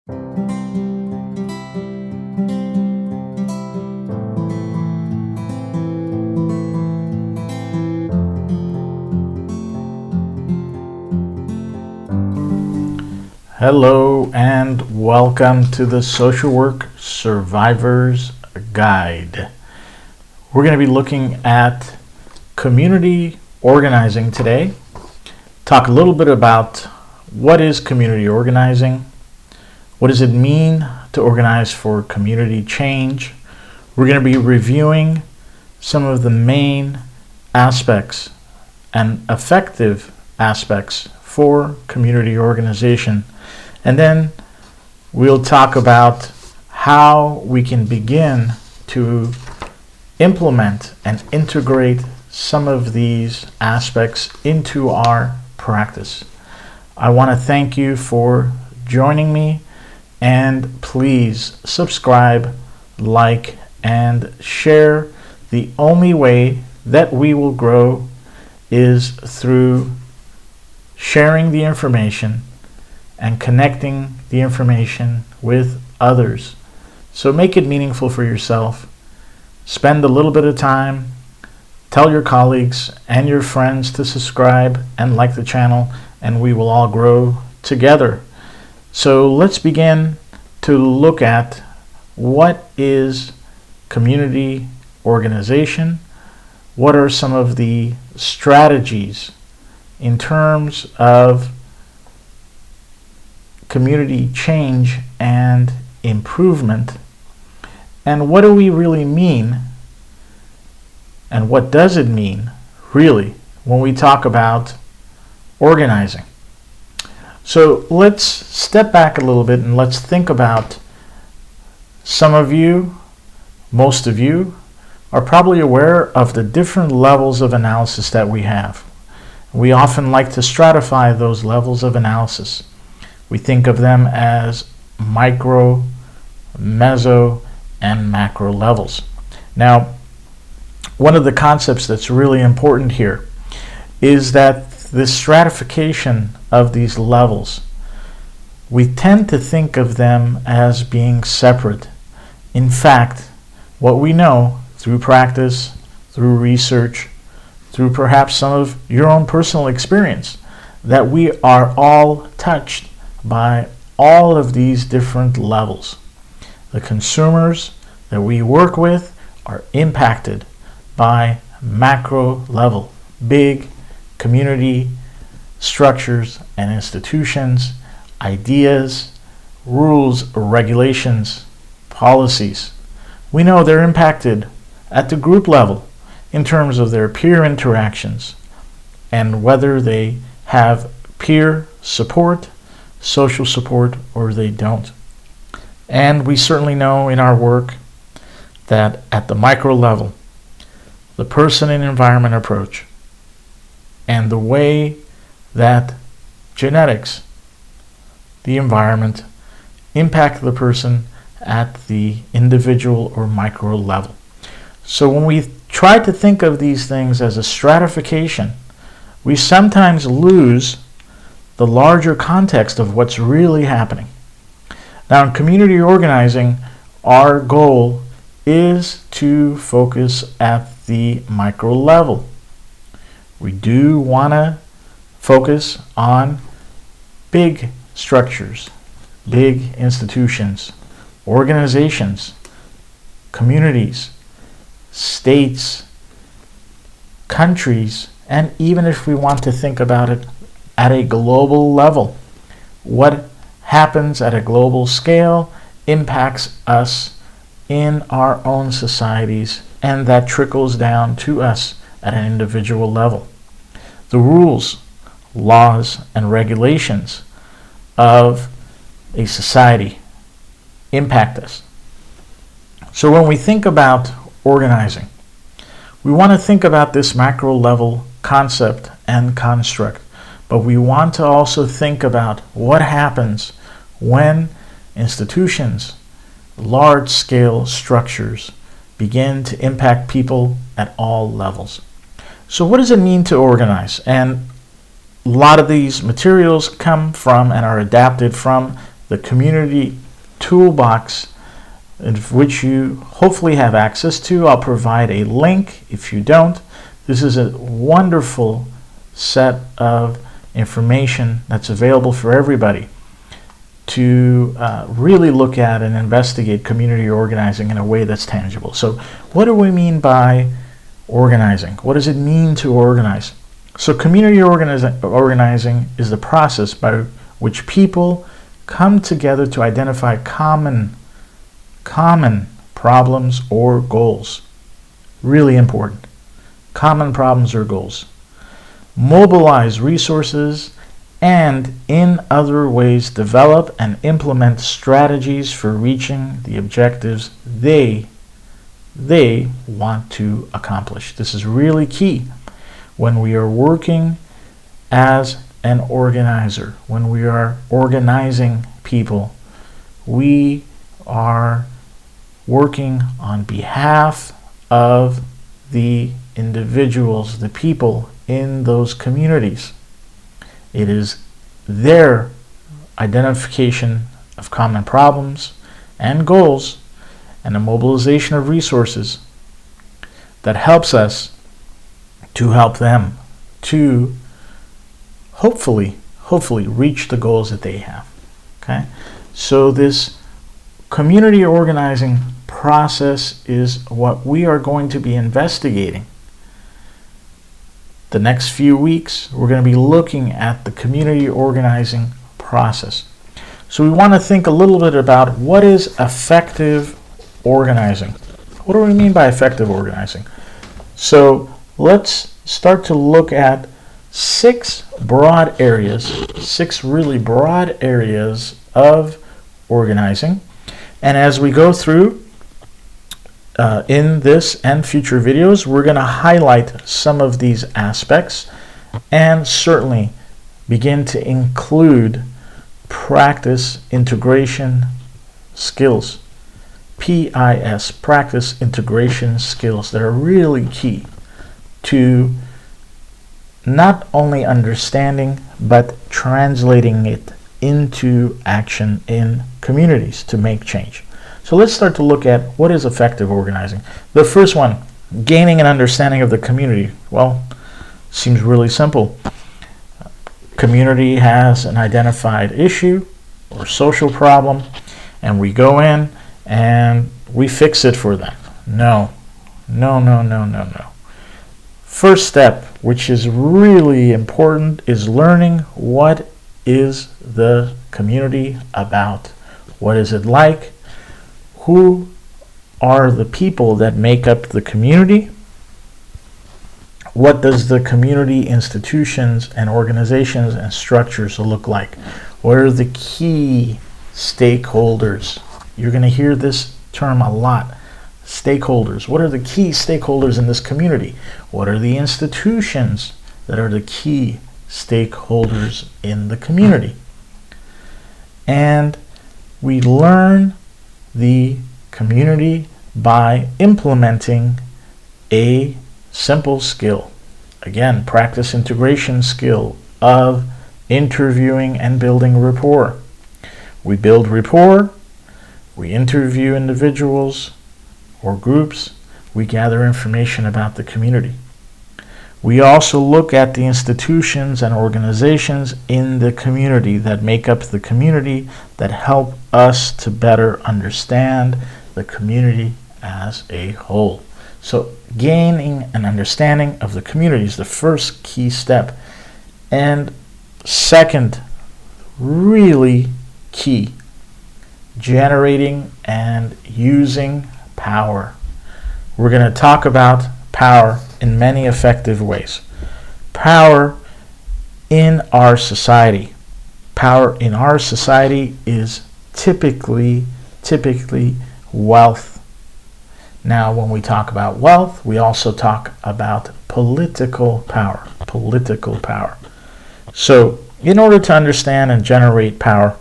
Hello and welcome to the Social Work Survivor's Guide. We're going to be looking at community organizing today. Talk a little bit about what is community organizing, what does it mean to organize for community change. We're going to be reviewing some of the main aspects and effective aspects for community organization. And then we'll talk about how we can begin to implement and integrate some of these aspects into our practice. I want to thank you for joining me, and please subscribe, like, and share. The only way that we will grow is through sharing the information and connecting the information with others. So make it meaningful for yourself. Spend a little bit of time. Tell your colleagues and your friends to subscribe and like the channel, and we will all grow together. So let's begin to look at what is community organization. What are some of the strategies in terms of community change and improvement, and what do we really mean, and what does it mean really when we talk about organizing? So let's step back a little bit and let's think about, some of you, most of you, are probably aware of the different levels of analysis that we have. We often like to stratify those levels of analysis. We think of them as micro, meso, and macro levels. Now, one of the concepts that's really important here is that the stratification of these levels, we tend to think of them as being separate. In fact, what we know through practice, through research, through perhaps some of your own personal experience, that we are all touched by all of these different levels. The consumers that we work with are impacted by macro level, big community structures and institutions, ideas, rules, regulations, policies. We know they're impacted at the group level in terms of their peer interactions and whether they have peer support, social support, or they don't. And we certainly know in our work that at the micro level, the person and environment approach and the way that genetics, the environment, impact the person at the individual or micro level. So when we try to think of these things as a stratification, we sometimes lose the larger context of what's really happening. Now, in community organizing, our goal is to focus at the micro level. We do want to focus on big structures, big institutions, organizations, communities, states, countries, and even if we want to think about it at a global level, what happens at a global scale impacts us in our own societies, and that trickles down to us at an individual level. The rules, laws, and regulations of a society impact us. So when we think about organizing, we want to think about this macro level concept and construct, but we want to also think about what happens when institutions, large-scale structures, begin to impact people at all levels. So what does it mean to organize? And a lot of these materials come from and are adapted from the community toolbox, which you hopefully have access to. I'll provide a link if you don't. This is a wonderful set of information that's available for everybody to really look at and investigate community organizing in a way that's tangible. So what do we mean by organizing? What does it mean to organize? So community organizing is the process by which people come together to identify common problems or goals. Really important. Common problems or goals. Mobilize resources and in other ways develop and implement strategies for reaching the objectives they want to accomplish. This is really key when we are working as an organizer. When we are organizing people, we are working on behalf of the individuals, the people in those communities. It is their identification of common problems and goals and the mobilization of resources that helps us to help them to hopefully reach the goals that they have. Okay? So this community organizing process is what we are going to be investigating. The next few weeks, we're going to be looking at the community organizing process. So we want to think a little bit about what is effective organizing. What do we mean by effective organizing? So let's start to look at six really broad areas of organizing. And as we go through in this and future videos, we're going to highlight some of these aspects and certainly begin to include practice integration skills. PIS, practice integration skills, that are really key to not only understanding but translating it into action in communities to make change. So let's start to look at what is effective organizing. The first one, gaining an understanding of the community. Well, seems really simple. Community has an identified issue or social problem, and we go in and we fix it for them. No. First step, which is really important, is learning what is the community about. What is it like? Who are the people that make up the community? What does the community institutions and organizations and structures look like? What are the key stakeholders? You're going to hear this term a lot. Stakeholders. What are the key stakeholders in this community? What are the institutions that are the key stakeholders in the community? And we learn the community by implementing a simple skill. Again, practice integration skill of interviewing and building rapport. We build rapport, we interview individuals or groups, we gather information about the community. We also look at the institutions and organizations in the community that make up the community that help us to better understand the community as a whole. So gaining an understanding of the community is the first key step. And second, really key, generating and using power. We're going to talk about power in many effective ways. Power in our society. Power in our society is typically wealth. Now, when we talk about wealth, we also talk about political power. Political power. So, in order to understand and generate power,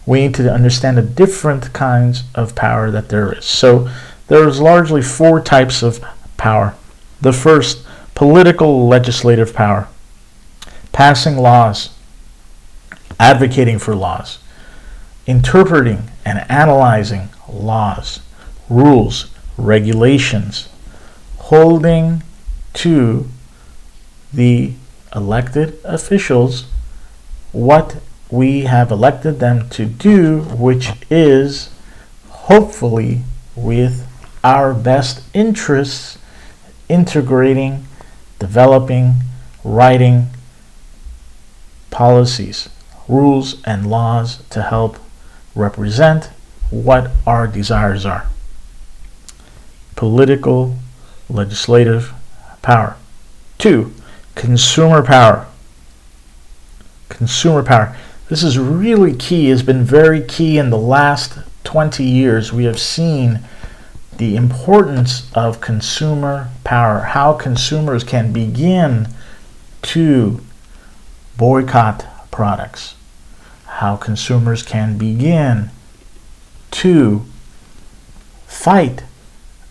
we need to understand the different kinds of power that there is. So, there's largely four types of power. The first, political legislative power. Passing laws, advocating for laws, interpreting and analyzing laws, rules, regulations, holding to the elected officials what we have elected them to do, which is hopefully with our best interests, integrating, developing, writing policies, rules, and laws to help represent what our desires are. Political, legislative power. 2, consumer power. Consumer power. This is really key, has been very key in the last 20 years. We have seen the importance of consumer power, how consumers can begin to boycott products, how consumers can begin to fight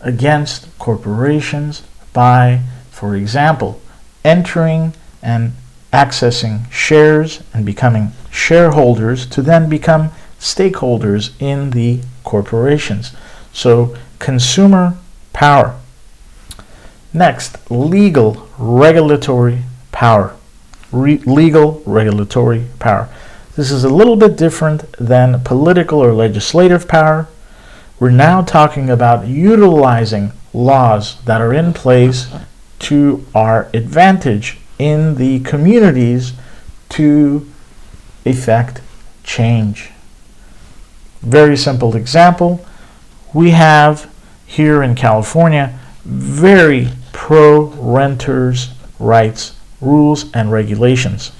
against corporations by, for example, entering and accessing shares and becoming shareholders to then become stakeholders in the corporations. So, consumer power. Next, legal regulatory power. Legal regulatory power. This is a little bit different than political or legislative power. We're now talking about utilizing laws that are in place to our advantage in the communities to effect change. Very simple example. We have here in California very pro-renters' rights rules and regulations.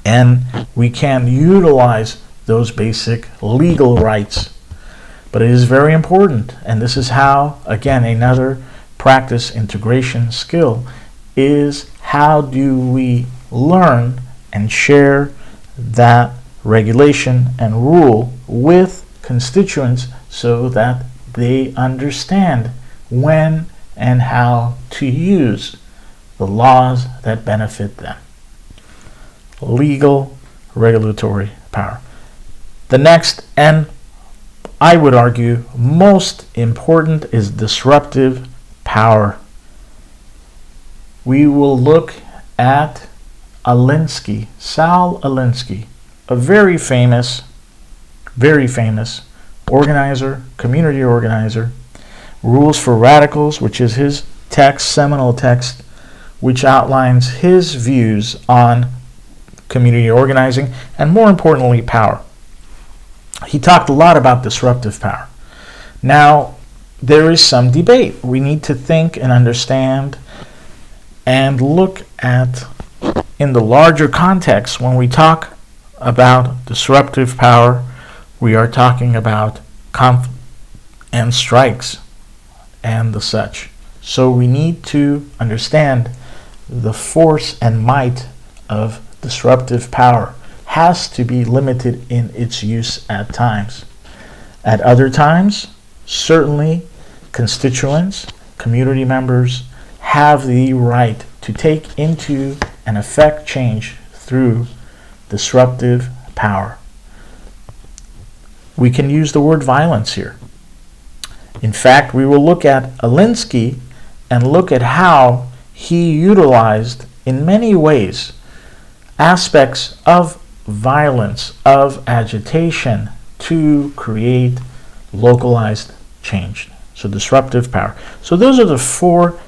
And we can utilize those basic legal rights. But it is very important, and this is how, again, another practice integration skill is how do we learn and share that regulation and rule with constituents so that they understand when and how to use the laws that benefit them. Legal regulatory power. The next, and I would argue most important, is disruptive power. We will look at Alinsky, Sal Alinsky, a very famous organizer, community organizer. Rules for Radicals, which is his text, seminal text, which outlines his views on community organizing and, more importantly, power. He talked a lot about disruptive power. Now, there is some debate. We need to think and understand and look at, in the larger context, when we talk about disruptive power, we are talking about conflict and strikes and the such. So we need to understand the force and might of disruptive power has to be limited in its use at times. At other times, certainly constituents, community members have the right to take into and affect change through disruptive power. We can use the word violence here. In fact, we will look at Alinsky and look at how he utilized, in many ways, aspects of violence, of agitation to create localized change. So disruptive power. So those are the 4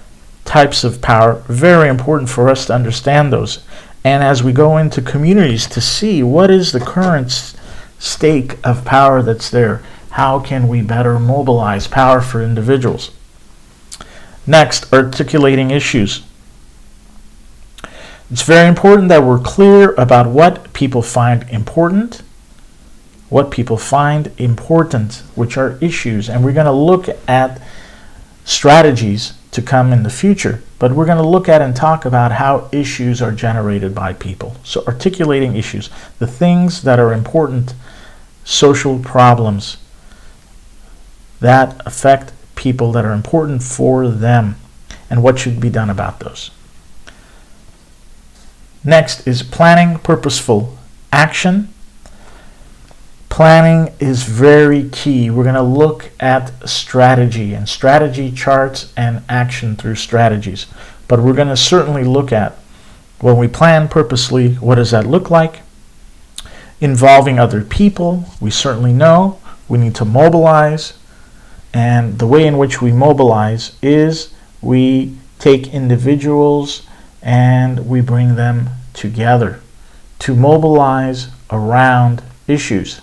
types of power. Very important for us to understand those. And as we go into communities to see what is the current stake of power that's there, how can we better mobilize power for individuals? Next, articulating issues. It's very important that we're clear about what people find important, which are issues, and we're going to look at strategies to come in the future, but we're going to look at and talk about how issues are generated by people. So articulating issues, the things that are important, social problems that affect people, that are important for them, and what should be done about those. Next is planning purposeful action. Planning is very key. We're going to look at strategy and strategy charts and action through strategies. But we're going to certainly look at, when we plan purposely, what does that look like? Involving other people, we certainly know we need to mobilize. And the way in which we mobilize is we take individuals and we bring them together to mobilize around issues.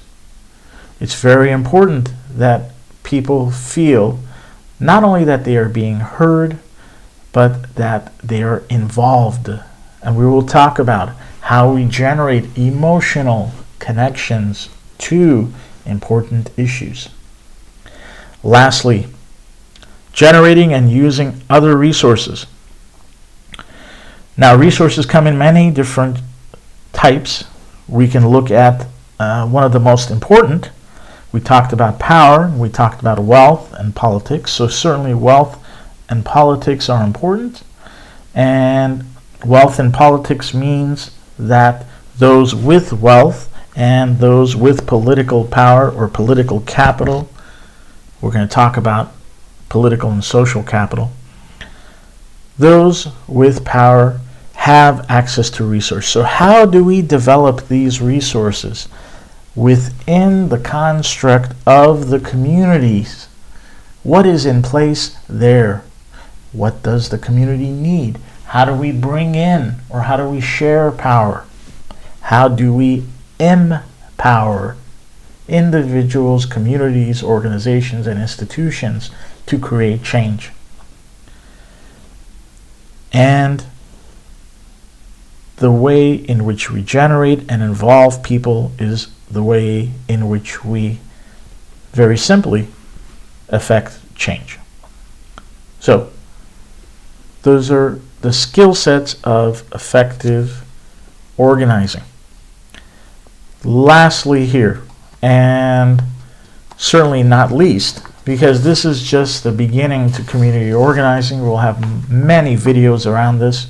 It's very important that people feel not only that they are being heard, but that they are involved. And we will talk about how we generate emotional connections to important issues. Lastly, generating and using other resources. Now, resources come in many different types. We can look at one of the most important. We talked about power, we talked about wealth and politics. So certainly wealth and politics are important. And wealth and politics means that those with wealth and those with political power or political capital, we're going to talk about political and social capital, those with power have access to resources. So how do we develop these resources within the construct of the communities? What is in place there? What does the community need? How do we bring in, or how do we share power? How do we empower individuals, communities, organizations, and institutions to create change? And the way in which we generate and involve people is the way in which we, very simply, affect change. So, those are the skill sets of effective organizing. Lastly here, and certainly not least, because this is just the beginning to community organizing. We'll have many videos around this.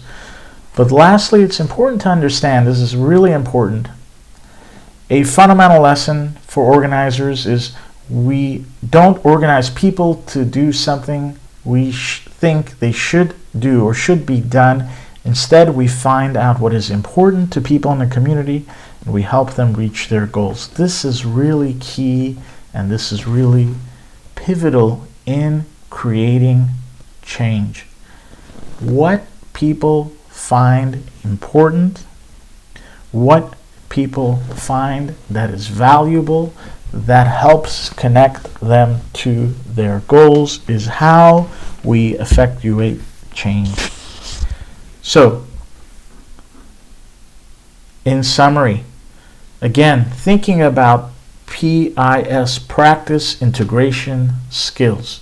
But lastly, it's important to understand, this is really important, a fundamental lesson for organizers is we don't organize people to do something we think they should do or should be done. Instead, we find out what is important to people in the community and we help them reach their goals. This is really key, and this is really pivotal in creating change. What people find important, what people find that is valuable, that helps connect them to their goals, is how we effectuate change. So, in summary, again, thinking about PIS, practice, integration, skills.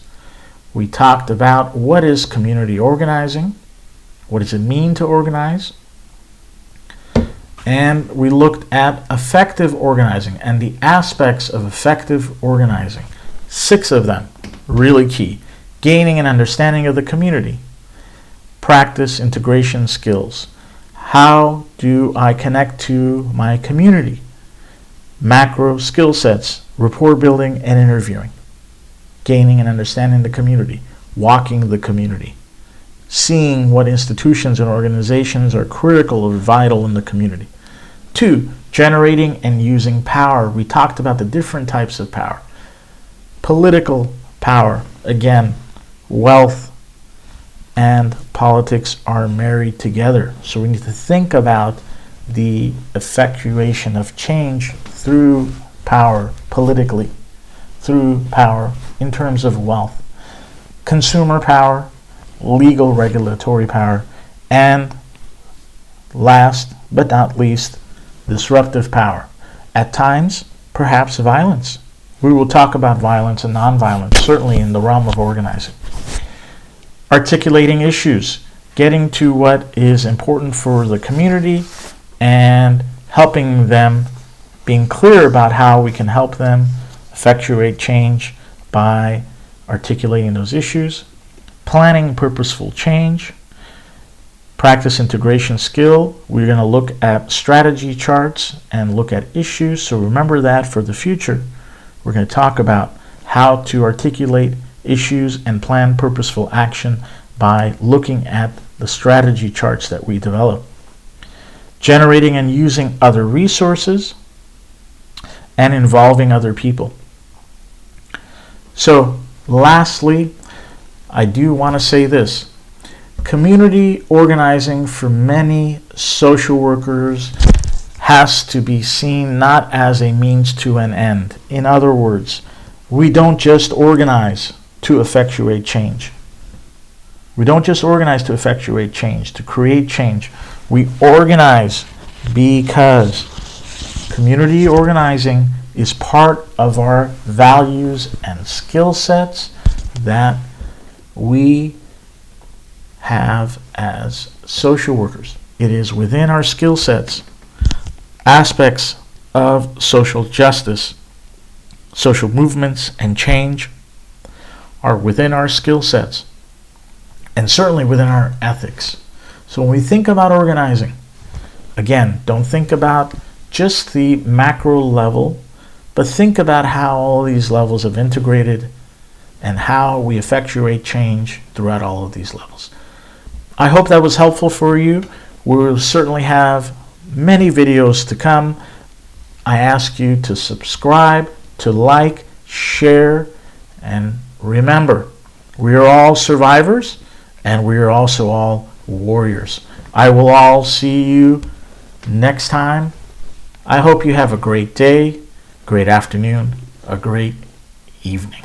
We talked about what is community organizing, what does it mean to organize, and we looked at effective organizing and the aspects of effective organizing. 6 of them, really key. Gaining an understanding of the community, practice, integration, skills. How do I connect to my community? Macro skill sets, rapport building and interviewing. Gaining and understanding the community, walking the community, seeing what institutions and organizations are critical or vital in the community. 2, generating and using power. We talked about the different types of power. Political power, again, wealth and politics are married together. So we need to think about the effectuation of change through power politically, through power in terms of wealth, consumer power, legal regulatory power, and last but not least, disruptive power. At times, perhaps violence. We will talk about violence and nonviolence, certainly in the realm of organizing. Articulating issues, getting to what is important for the community and helping them, being clear about how we can help them effectuate change by articulating those issues. Planning purposeful change, Practice integration skill, we're going to look at strategy charts and look at issues. So remember that for the future. We're going to talk about how to articulate issues and plan purposeful action by looking at the strategy charts that we develop. Generating and using other resources and involving other people. So lastly, I do want to say this. Community organizing for many social workers has to be seen not as a means to an end. In other words, we don't just organize to effectuate change. We don't just organize to effectuate change, to create change. We organize because community organizing is part of our values and skill sets that we have as social workers. It is within our skill sets. Aspects of social justice, social movements, and change are within our skill sets, and certainly within our ethics. So when we think about organizing, again, don't think about just the macro level, but think about how all these levels have integrated and how we effectuate change throughout all of these levels. I hope that was helpful for you. We'll certainly have many videos to come. I ask you to subscribe, to like, share, and remember, we are all survivors and we are also all warriors. I will all see you next time. I hope you have a great day, great afternoon, a great evening.